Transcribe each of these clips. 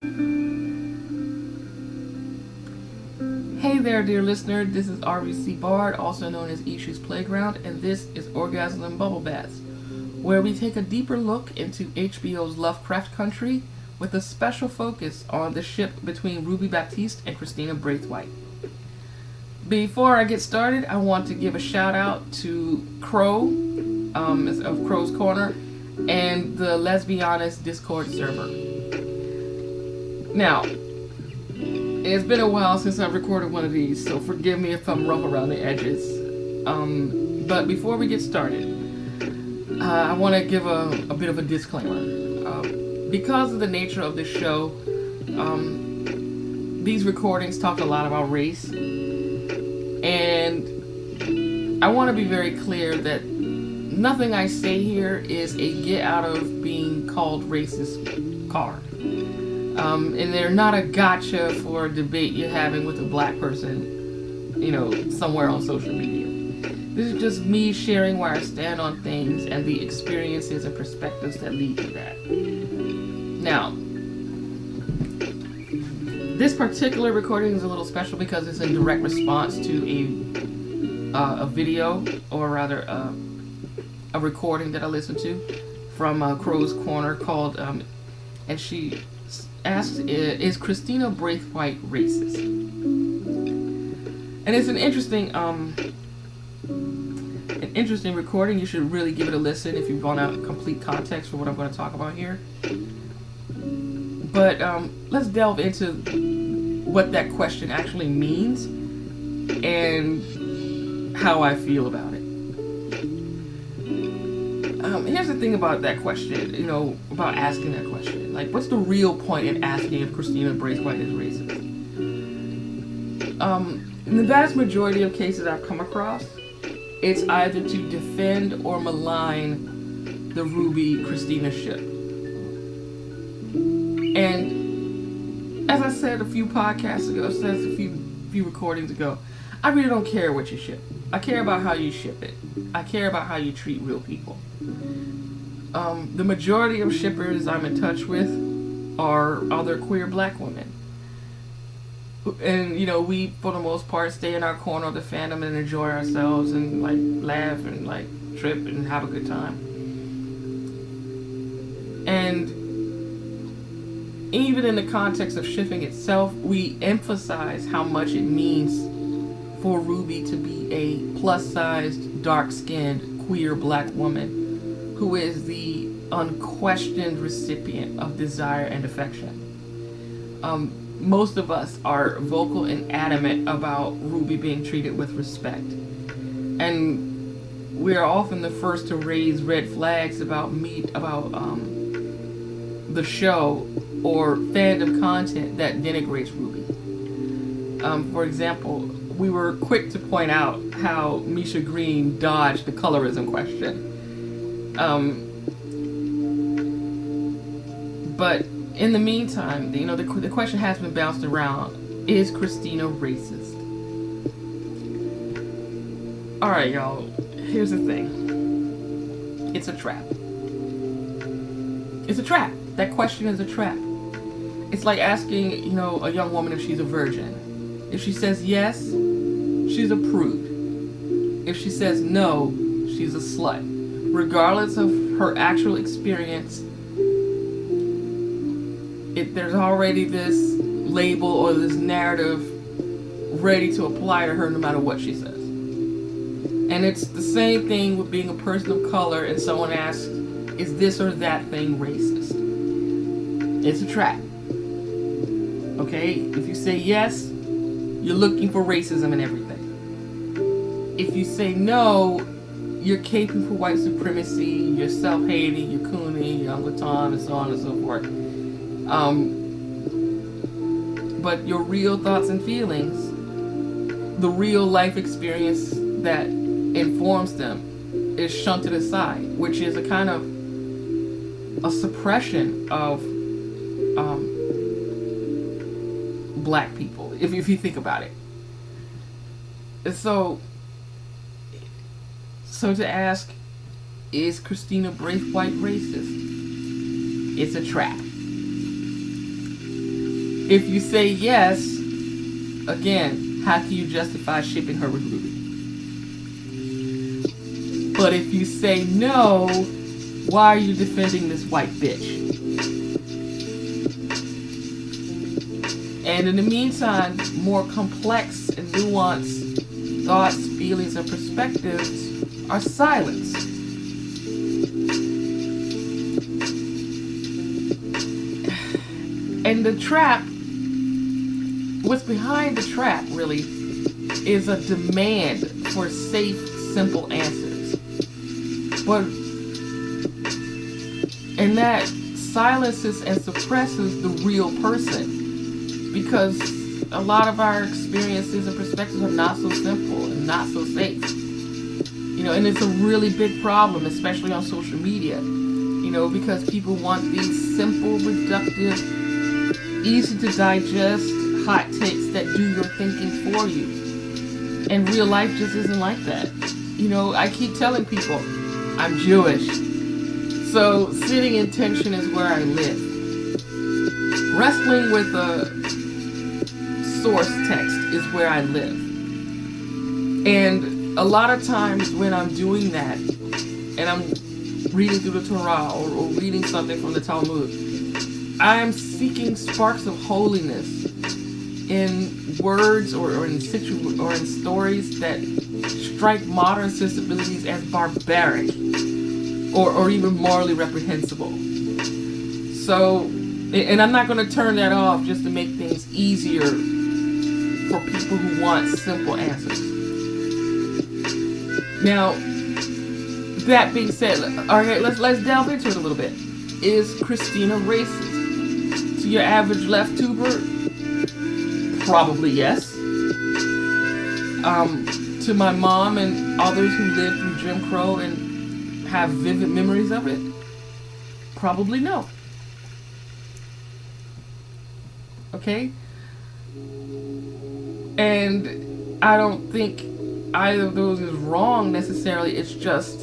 Hey there, dear listener. This is RVC Bard, also known as Issues Playground, and this is Orgasm and Bubble Baths, where we take a deeper look into HBO's Lovecraft Country with a special focus on the ship between Ruby Baptiste and Christina Braithwhite. Before I get started, I want to give a shout out to Crow of Crow's Corner and the Lesbianis Discord server. Now, it's been a while since I've recorded one of these, so forgive me if I'm rough around the edges. But before we get started, I want to give a bit of a disclaimer. Because of the nature of this show, these recordings talk a lot about race, and I want to be very clear that nothing I say here is a get out of being called racist card. And they're not a gotcha for a debate you're having with a black person, somewhere on social media. This is just me sharing where I stand on things and the experiences and perspectives that lead to that. Now, this particular recording is a little special because it's in direct response to a video, or rather a recording that I listened to from Crow's Corner called, and she asks, is Christina Braithwhite racist? And it's an interesting recording. You should really give it a listen if you want a complete context for what I'm going to talk about here. But let's delve into what that question actually means and how I feel about it. Here's the thing about that question, about asking that question. Like, what's the real point in asking if Christina Braithwhite is racist? In the vast majority of cases I've come across, it's either to defend or malign the Ruby Christina ship. And as I said a few podcasts ago, a few recordings ago, I really don't care what you ship. I care about how you ship it. I care about how you treat real people. The majority of shippers I'm in touch with are other queer black women. And, we, for the most part, stay in our corner of the fandom and enjoy ourselves and, laugh and, trip and have a good time. And even in the context of shipping itself, we emphasize how much it means for Ruby to be a plus-sized, dark-skinned, queer black woman who is the unquestioned recipient of desire and affection. Most of us are vocal and adamant about Ruby being treated with respect. And we are often the first to raise red flags about the show or fandom content that denigrates Ruby. For example, we were quick to point out how Misha Green dodged the colorism question. But in the meantime, the question has been bounced around: is Christina racist? All right, y'all. Here's the thing. It's a trap. It's a trap. That question is a trap. It's like asking, a young woman if she's a virgin. If she says yes, she's a prude. If she says no, she's a slut. Regardless of her actual experience, there's already this label or this narrative ready to apply to her no matter what she says. And it's the same thing with being a person of color and someone asks, is this or that thing racist? It's a trap. Okay? If you say yes, you're looking for racism in everything. If you say no, you're caping for white supremacy, you're self-hating, you're cooning, you're Uncle Tom, and so on and so forth. But your real thoughts and feelings, the real life experience that informs them, is shunted aside, which is a kind of a suppression of black people, if you think about it. So to ask, is Christina Braithwhite racist? It's a trap. If you say yes, again, how can you justify shipping her with Ruby? But if you say no, why are you defending this white bitch? And in the meantime, more complex and nuanced thoughts, feelings, and perspectives are silenced. And the trap, what's behind the trap really, is a demand for safe, simple answers. And that silences and suppresses the real person. Because a lot of our experiences and perspectives are not so simple and not so safe. And it's a really big problem, especially on social media. Because people want these simple, reductive, easy to digest hot takes that do your thinking for you. And real life just isn't like that. I keep telling people, I'm Jewish. So sitting in tension is where I live. Wrestling with a source text is where I live. And a lot of times when I'm doing that, and I'm reading through the Torah or reading something from the Talmud, I'm seeking sparks of holiness in words or in stories that strike modern sensibilities as barbaric or even morally reprehensible. So, and I'm not going to turn that off just to make things easier for people who want simple answers. Now, that being said, alright, let's delve into it a little bit. Is Christina racist? To your average left tuber? Probably yes. To my mom and others who lived through Jim Crow and have vivid memories of it? Probably no. Okay? And I don't think either of those is wrong necessarily. It's just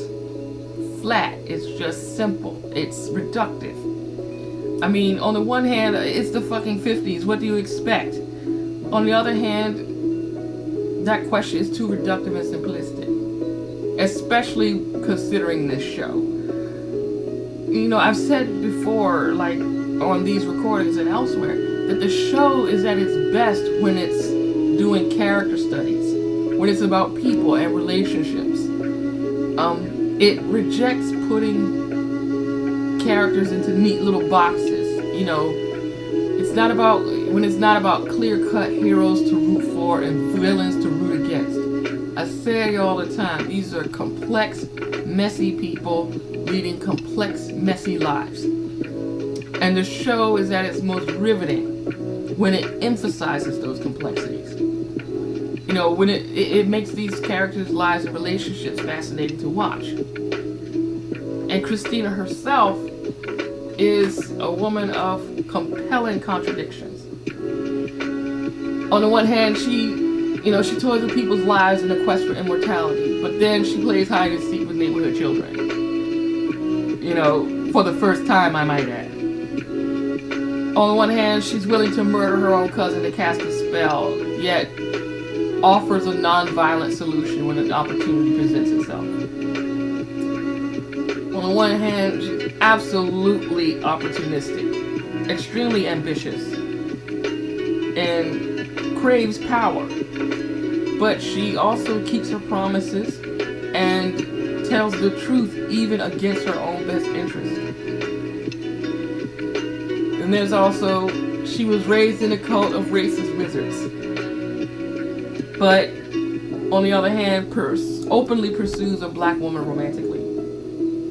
flat. It's just simple. It's reductive. I mean, on the one hand, it's the fucking 50s. What do you expect? On the other hand, that question is too reductive and simplistic. Especially considering this show. I've said before, like on these recordings and elsewhere, that the show is at its best when it's doing character studies, when it's about people and relationships. It rejects putting characters into neat little boxes. It's not about clear-cut heroes to root for and villains to root against. I say it all the time, these are complex, messy people leading complex, messy lives. And the show is at its most riveting when it emphasizes those complexities. When it makes these characters' lives and relationships fascinating to watch. And Christina herself is a woman of compelling contradictions. On the one hand, she toys with people's lives in a quest for immortality, but then she plays hide and seek with neighborhood children. For the first time, I might add. On the one hand, she's willing to murder her own cousin to cast a spell, yet offers a non-violent solution when an opportunity presents itself. On the one hand, she's absolutely opportunistic, extremely ambitious, and craves power. But she also keeps her promises and tells the truth even against her own best interest. And there's also, she was raised in a cult of racist wizards. But, on the other hand, openly pursues a black woman romantically.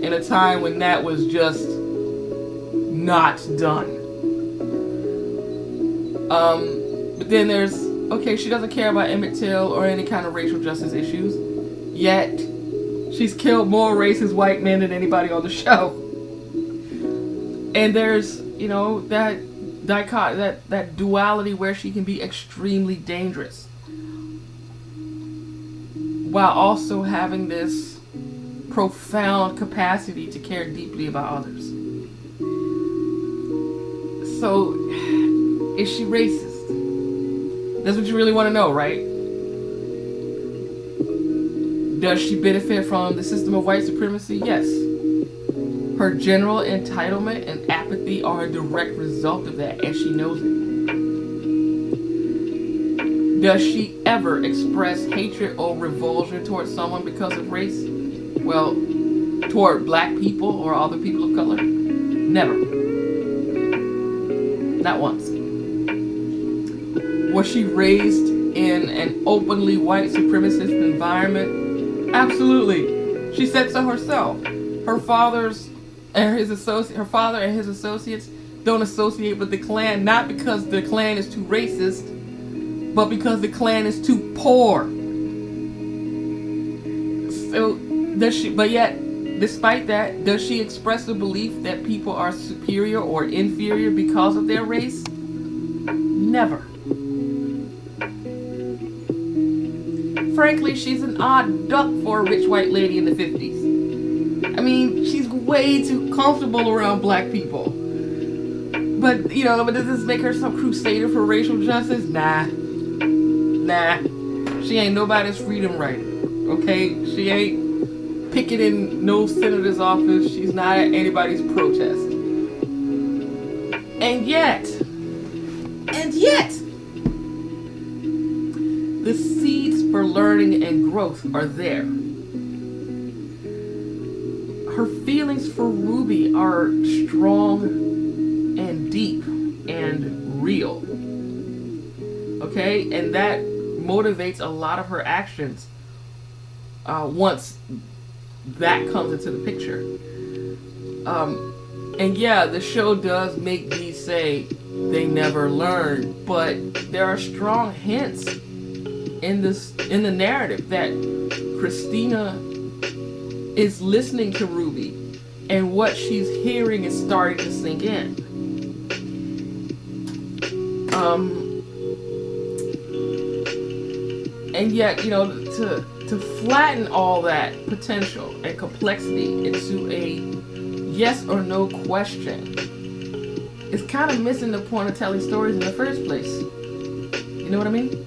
In a time when that was just not done. But then there's, she doesn't care about Emmett Till or any kind of racial justice issues. Yet, she's killed more racist white men than anybody on the show. And there's, that duality where she can be extremely dangerous. While also having this profound capacity to care deeply about others. So, Is she racist? That's what you really want to know, right? Does she benefit from the system of white supremacy? Yes. Her general entitlement and apathy are a direct result of that, and she knows it. Does she ever express hatred or revulsion towards someone because of race? Well, toward black people or other people of color? Never. Not once. Was she raised in an openly white supremacist environment? Absolutely. She said so herself. Her father and his associates don't associate with the Klan, not because the Klan is too racist, but because the Klan is too poor. So does she? But yet, despite that, does she express the belief that people are superior or inferior because of their race? Never. Frankly, she's an odd duck for a rich white lady in the 50s. I mean, she's way too comfortable around black people. But, but does this make her some crusader for racial justice? Nah. She ain't nobody's freedom rider. Okay? She ain't picketing no senator's office. She's not at anybody's protest. And yet, the seeds for learning and growth are there. Her feelings for Ruby are strong and deep and real. Okay? And that motivates a lot of her actions once that comes into the picture. And yeah, the show does make me say they never learn, but there are strong hints in the narrative that Christina is listening to Ruby, and what she's hearing is starting to sink in. And yet, to flatten all that potential and complexity into a yes or no question is kind of missing the point of telling stories in the first place. You know what I mean?